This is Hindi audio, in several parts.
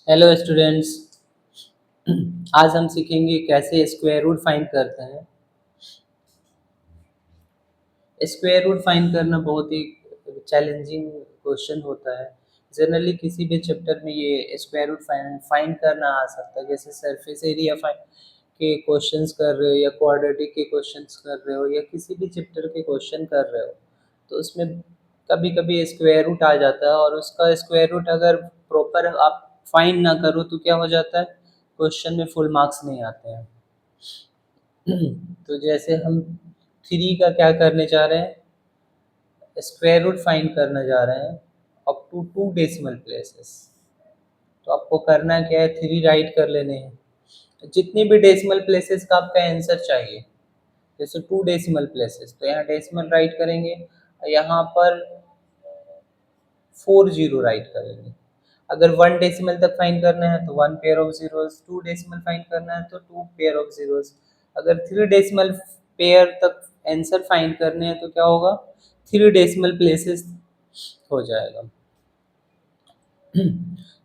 Hello students. आज हम सीखेंगे कैसे स्क्वायर रूट फाइंड करते हैं। स्क्वायर रूट फाइंड करना बहुत ही चैलेंजिंग क्वेश्चन होता है। जनरली किसी भी चैप्टर में ये स्क्वायर रूट फाइंड करना आ सकता है, जैसे सरफेस एरिया फाइंड के क्वेश्चंस कर रहे हो या क्वाड्रेटिक के क्वेश्चंस कर रहे हो या किसी भी चैप्टर के क्वेश्चन कर रहे हो, तो उसमें कभी कभी स्क्वायर रूट आ जाता है और उसका स्क्वायर रूट अगर प्रॉपर आप फाइंड ना करो तो क्या हो जाता है, क्वेश्चन में फुल मार्क्स नहीं आते हैं। तो जैसे हम थ्री का क्या करने जा रहे हैं, स्क्वायर रूट फाइंड करने जा रहे हैं अप टू 2 डेसिमल प्लेसेस। तो आपको करना क्या है, थ्री राइट कर लेने हैं जितनी भी डेसिमल प्लेसेस का आपका आंसर चाहिए। जैसे 2 डेसिमल प्लेसेस तो यहाँ डेसिमल राइट करेंगे, यहाँ पर 40 राइट करेंगे। अगर 1 डेसिमल तक फाइंड करना है तो 1 pair of zeros, 2 decimal find करना है तो 2 पेयर ऑफ जीरोस। अगर 3 डेसिमल पेयर तक आंसर फाइंड करने हैं तो क्या होगा, 3 डेसिमल प्लेसेस हो जाएगा।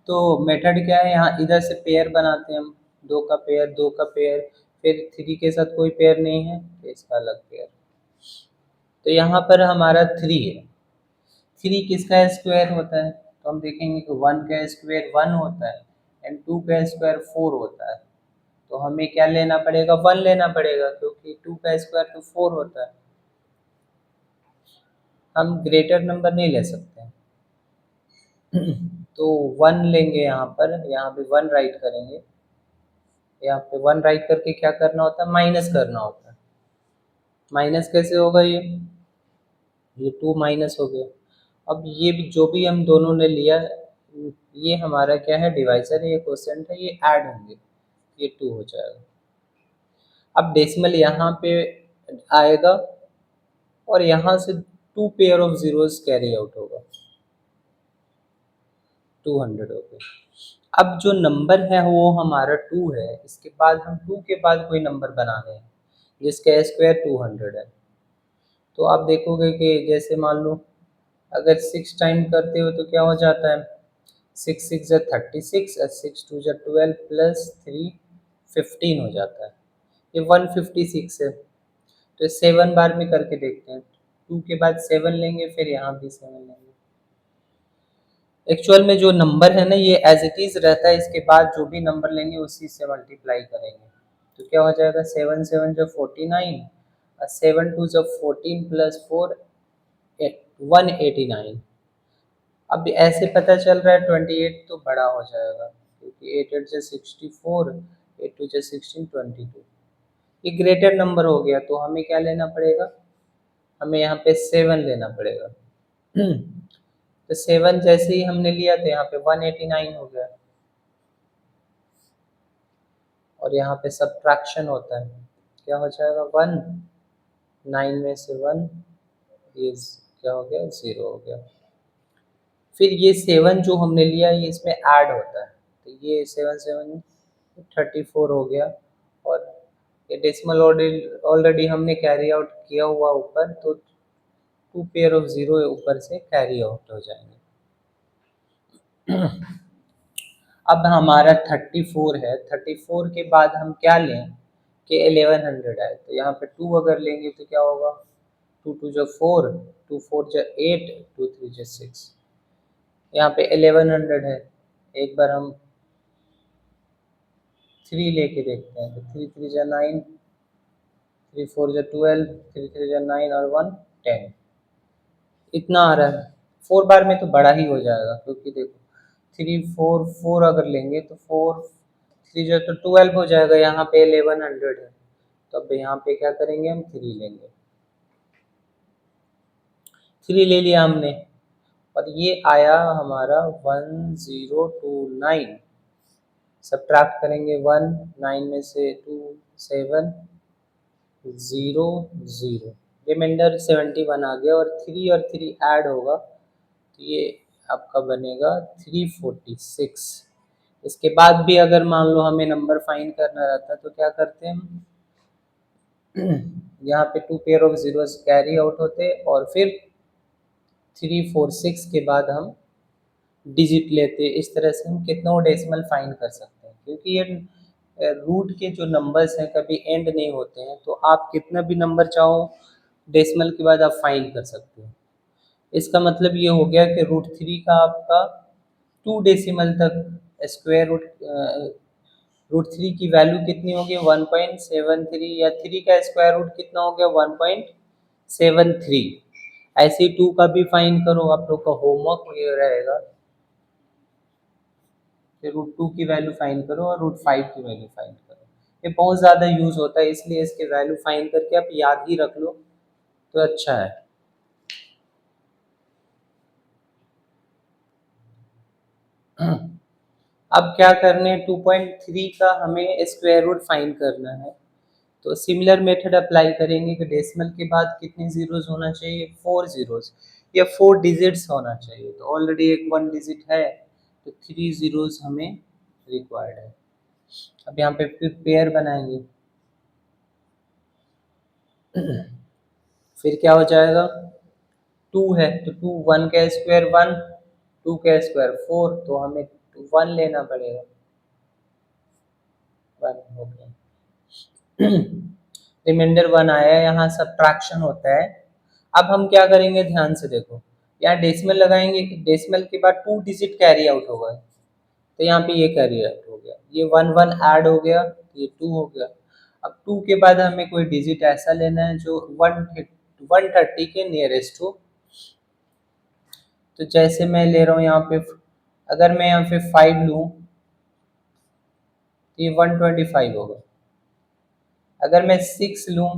तो मेथड क्या है, यहाँ इधर से पेयर बनाते हैं हम, दो का पेयर, दो का पेयर, फिर थ्री के साथ कोई पेयर नहीं है तो इसका अलग पेयर। तो यहाँ पर हमारा थ्री है, थ्री किसका स्क्वायर होता है, तो हम देखेंगे कि वन का स्क्वायर वन होता है एंड टू का स्क्वायर फोर होता है। तो हमें क्या लेना पड़ेगा, वन लेना पड़ेगा, क्योंकि टू का स्क्वायर तो फोर होता है। हम ग्रेटर नंबर नहीं ले सकते हैं। तो वन लेंगे, यहाँ पे वन राइट करेंगे। यहाँ पे वन राइट करके क्या करना होता है, माइनस करना होता है। माइनस कैसे होगा, ये टू माइनस हो गया। अब ये भी जो भी हम दोनों ने लिया, ये हमारा क्या है, डिवाइजर है, ये क्वोशिएंट है, ये ऐड होंगे, ये टू हो जाएगा। अब डेसिमल यहाँ पे आएगा और यहाँ से 2 pair of zeros carry out होगा, 200 हो गया। अब जो नंबर है वो हमारा टू है, इसके बाद हम टू के बाद कोई नंबर बनाने हैं जिसका स्क्वायर 200 है। तो आप देखोगे कि जैसे मान लो अगर 6 टाइम करते हो तो क्या हो जाता है, 6 6 जा 36 और 6 2 जा 12 प्लस 3 15 हो जाता है, ये 156 है। तो 7 बार में करके देखते हैं, टू के बाद 7 लेंगे, फिर यहाँ भी 7 लेंगे। एक्चुअल में जो नंबर है ना ये एज इट इज रहता है, इसके बाद जो भी नंबर लेंगे उसी से मल्टीप्लाई करेंगे। तो क्या हो जाएगा, 7 7 जो 49 और 7 2 जो 14 प्लस 4 189। अब ऐसे पता चल रहा है 28 तो बड़ा हो जाएगा, क्योंकि 8 8 जो 64, 8 2 जो 16, 22 ये ग्रेटर नंबर हो गया। तो हमें क्या लेना पड़ेगा, हमें यहाँ पे 7 लेना पड़ेगा। तो 7 जैसे ही हमने लिया तो यहाँ पे 189 हो गया। और यहाँ पे सब्ट्रैक्शन होता है, क्या हो जाएगा, 1, 9 में से 1, ये क्या हो गया, 0 हो गया। फिर ये 7 जो हमने लिया ये इसमें ऐड होता है, तो ये 7 7 34 हो गया। और ये डेसिमल ऑलरेडी हमने कैरी आउट किया हुआ ऊपर, तो 2 पेयर ऑफ जीरो ऊपर से कैरी आउट हो जाएंगे। अब हमारा 34 है, 34 के बाद हम क्या लें कि 1100 आए, तो यहाँ पे 2 अगर लेंगे तो क्या होगा, 2 2 जो 4, 2 4 जो 8, 2 3 जो 6। यहाँ पे 1100 है, एक बार हम 3 लेके देखते हैं, तो 3 3 जो 9, 3 4 जो 12, 3 3 जो 9 और 1 10, इतना आ रहा है। 4 बार में तो बड़ा ही हो जाएगा, क्योंकि देखो 3 4 4 अगर लेंगे तो 4 3 जो तो 12 हो जाएगा, यहाँ पे 1100 है, तो अब यहाँ पे क्या करेंगे, हम 3 लेंगे। 3 ले लिया हमने और ये आया हमारा 1029। सब्ट्रैक्ट करेंगे 1, 9 में से 2 7, 0 0, रिमाइंडर 71 आ गया। और 3 और 3 ऐड होगा तो ये आपका बनेगा 346। इसके बाद भी अगर मान लो हमें नंबर फाइंड करना रहता तो क्या करते हैं हम, यहाँ पे 2 pair of zeros carry out होते और फिर 3 4 6 के बाद हम डिजिट लेते, इस तरह से हम कितनों डेसिमल फाइंड कर सकते हैं, क्योंकि ये रूट के जो नंबर्स हैं कभी एंड नहीं होते हैं, तो आप कितना भी नंबर चाहो डेसिमल के बाद आप फाइंड कर सकते हो। इसका मतलब ये हो गया कि √3 का आपका 2 डेसिमल तक स्क्वायर √3 की वैल्यू कितनी होगी 1.73, या 3 का स्क्वायर रूट कितना हो गया 1.73। ऐसे ही 2 का भी फाइंड करो, आप लोग का होमवर्क ये रहेगा कि √2 की वैल्यू फाइंड करो और √5 की वैल्यू फाइंड करो। ये बहुत ज़्यादा यूज़ होता है, इसलिए इसके वैल्यू फाइंड करके आप याद ही रख लो तो अच्छा है। अब क्या करने 2.3 का हमें स्क्वायर रूट फाइंड करना है, तो सिमिलर मेथड अप्लाई करेंगे कि डेसिमल के बाद कितने जीरोस होना चाहिए 4 जीरोस या 4 डिजिट्स होना चाहिए। तो ऑलरेडी एक 1 डिजिट है, तो 3 जीरोस हमें रिक्वायर्ड है। अब यहाँ पे फिर पेयर बनाएंगे, फिर क्या हो जाएगा 2 है तो 2 1 का स्क्वायर 1, 2 का स्क्वायर 4, तो हमें 1 लेना पड़ेगा। 1 हो गया, रिमाइंडर 1 आया, यहाँ सब्ट्रैक्शन होता है। अब हम क्या करेंगे ध्यान से देखो, यहाँ डेसिमल लगाएंगे, डेसिमल के बाद 2 डिजिट कैरी आउट होगा, तो यहाँ पे ये कैरी आउट हो गया, ये 1 1 ऐड हो गया, ये 2 हो गया। अब 2 के बाद हमें कोई डिजिट ऐसा लेना है जो 130 के नियरेस्ट हो, तो जैसे मैं ले रहा हूँ यहाँ पे, अगर मैं यहाँ पे 5 लूँ तो ये 125 होगा। अगर मैं 6 लूँ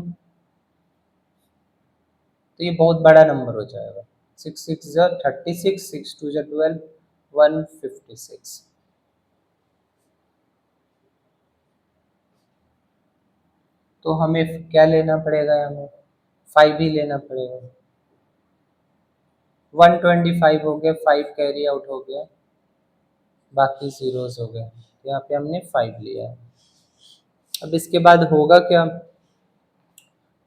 तो ये बहुत बड़ा नंबर हो जाएगा, 6 6 जा 36, 6 2 जा 12, 156। तो हमें क्या लेना पड़ेगा, हमें 5 ही लेना पड़ेगा। 125 हो गया, 5 कैरी आउट हो गया, बाकी जीरोस हो गए, यहाँ पे हमने 5 लिया है। अब इसके बाद होगा क्या,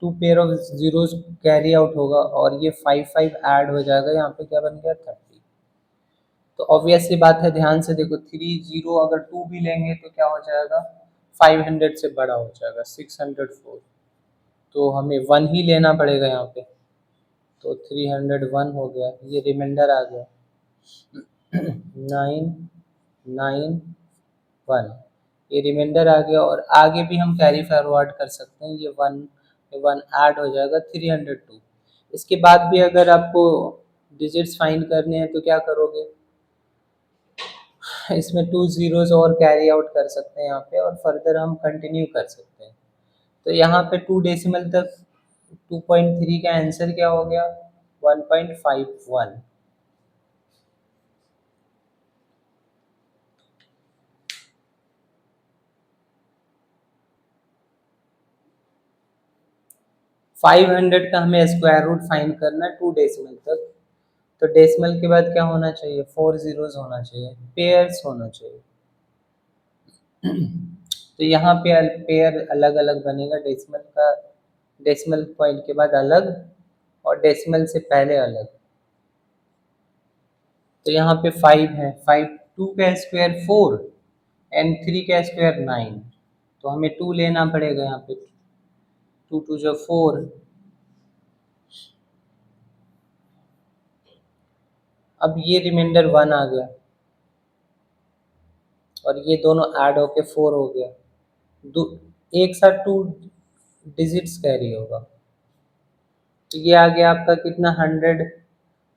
2 pair of zeros carry out होगा और ये 5 5 ऐड हो जाएगा, यहाँ पे क्या बन गया 30। तो ऑब्वियस सी बात है, ध्यान से देखो 3 0 अगर 2 भी लेंगे तो क्या हो जाएगा 500 से बड़ा हो जाएगा 604, तो हमें 1 ही लेना पड़ेगा यहाँ पे, तो 301 हो गया, ये रिमाइंडर आ गया 9 9 1, ये रिमाइंडर आ गया। और आगे भी हम कैरी फॉरवर्ड कर सकते हैं, ये 1 ऐड हो जाएगा 302। इसके बाद भी अगर आपको डिजिट्स फाइंड करने हैं तो क्या करोगे, इसमें 2 जीरोस और कैरी आउट कर सकते हैं यहाँ पे, और फर्दर हम कंटिन्यू कर सकते हैं। तो यहाँ पे 2 डेसिमल तक 2.3 का आंसर क्या हो गया 1.51। 500 का हमें स्क्वायर रूट फाइंड करना है 2 डेसिमल तक, तो डेसिमल के बाद क्या होना चाहिए 4 जीरोस होना चाहिए, पेयर्स होना चाहिए। तो यहाँ पे पेयर अलग अलग बनेगा, डेसिमल का डेसिमल पॉइंट के बाद अलग और डेसिमल से पहले अलग। तो यहाँ पे 5 है, 5 2 का स्क्वायर 4 एंड 3 का स्क्वायर 9, तो हमें 2 लेना पड़ेगा यहाँ पे, 2 2 जो 4। अब ये रिमाइंडर 1 आ गया और ये दोनों ऐड होके 4 हो गया, दो एक साथ 2 डिजिट्स कैरी होगा, तो ये आ गया आपका कितना 100।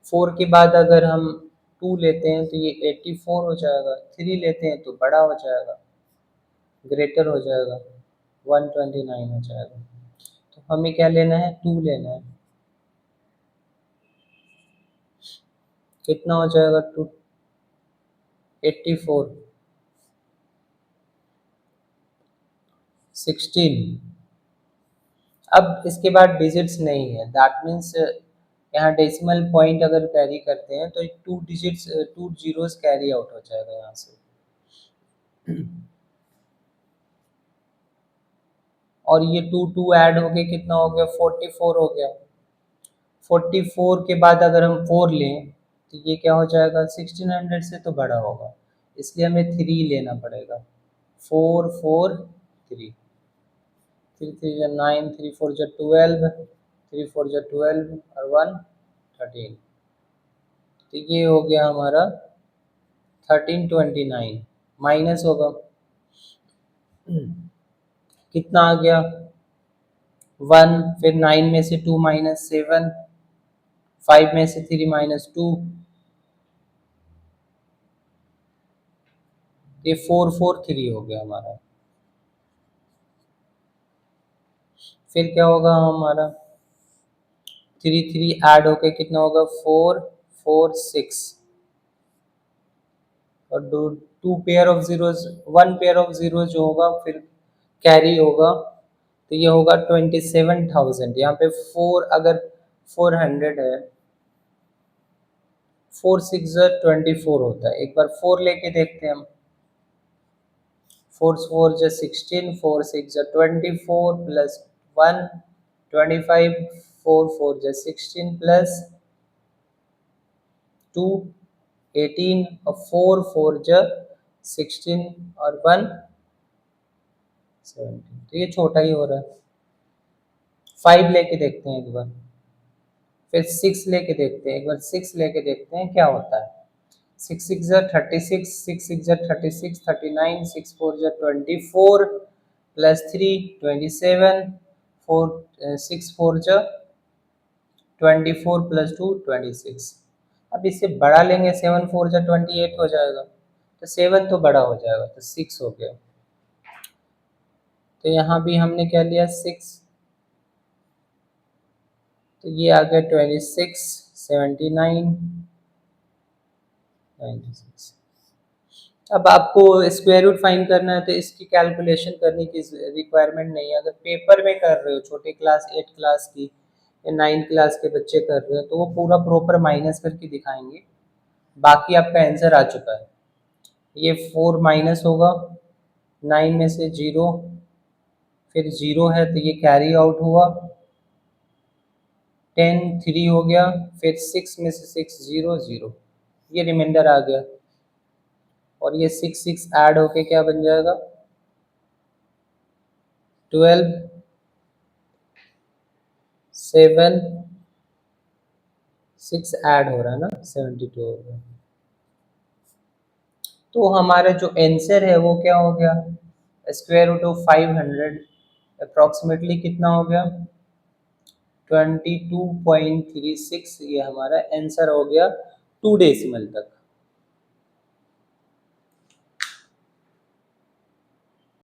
4 के बाद अगर हम 2 लेते हैं तो ये 84 हो जाएगा, 3 लेते हैं तो बड़ा हो जाएगा, ग्रेटर हो जाएगा, 129 हो जाएगा। तो हमें क्या लेना है 2 लेना है, कितना हो जाएगा 2 84 16। अब इसके बाद डिजिट्स नहीं है, दैट मीन्स यहाँ डेसिमल पॉइंट अगर कैरी करते हैं तो 2 डिजिट्स 2 जीरोस कैरी आउट हो जाएगा यहाँ से। और ये 2 2 ऐड हो गए, कितना हो गया 44 हो गया। 44 के बाद अगर हम 4 लें तो ये क्या हो जाएगा, 1600 से तो बड़ा होगा, इसलिए हमें 3 लेना पड़ेगा। 4 4 3, 3 3 जा 9, 3 4 जा 12, 3 4 जा 12 और 1 13। तो ये हो गया हमारा 1329 माइनस होगा कितना आ गया 1, फिर 9 में से 2 माइनस 7, 5 में से 3 माइनस 2, ये 443 हो गया हमारा। फिर क्या होगा हमारा 3 3 ऐड होके कितना होगा 4 4 6 और two pair of zeros, one pair of zero जो होगा फिर कैरी होगा, तो ये होगा 27,000। यहाँ पे 4 अगर 400 है, 4 6 24 होता है। एक बार 4 लेके देखते हैं हम। 4 4 जा 16, 4 6 जा 24 प्लस 1 25, 4 4 जा 16 प्लस 2 18 और 4 4 जा 16 और 1 17। तो ये छोटा ही हो रहा है। 5 लेके देखते हैं एक बार, फिर 6 लेके देखते हैं एक बार, 6 लेके देखते हैं क्या होता है। 6 6 जा 36, 6 6 जा 36 39, 6 4 जा 24 प्लस 3 27, 4 6 4 जा 24 प्लस 2 26। अब इससे बड़ा लेंगे, 7 4 जा 28 हो जाएगा, तो 7 तो बड़ा हो जाएगा, तो 6 हो गया। तो यहाँ भी हमने क्या लिया 6, तो ये आ गया 26 79 96। अब आपको स्क्वायर रूट फाइंड करना है तो इसकी कैलकुलेशन करने की रिक्वायरमेंट नहीं है। अगर पेपर में कर रहे हो, छोटे क्लास 8 क्लास की या 9 क्लास के बच्चे कर रहे हो, तो वो पूरा प्रॉपर माइनस करके दिखाएंगे। बाकी आपका आंसर आ चुका है। ये 4 माइनस होगा 9 में से 0, फिर 0 है तो ये कैरी आउट हुआ, 10 3 हो गया, फिर 6 में से 6 0 0, ये रिमाइंडर आ गया। और ये 6 6 ऐड होके क्या बन जाएगा 12 7 6 ऐड हो रहा है ना 72 हो गया। तो हमारा जो आंसर है वो क्या हो गया, स्क्वायर रूट ऑफ 500 अप्रॉक्सीमेटली कितना हो गया 22.36। ये हमारा आंसर हो गया 2 डेसिमल तक।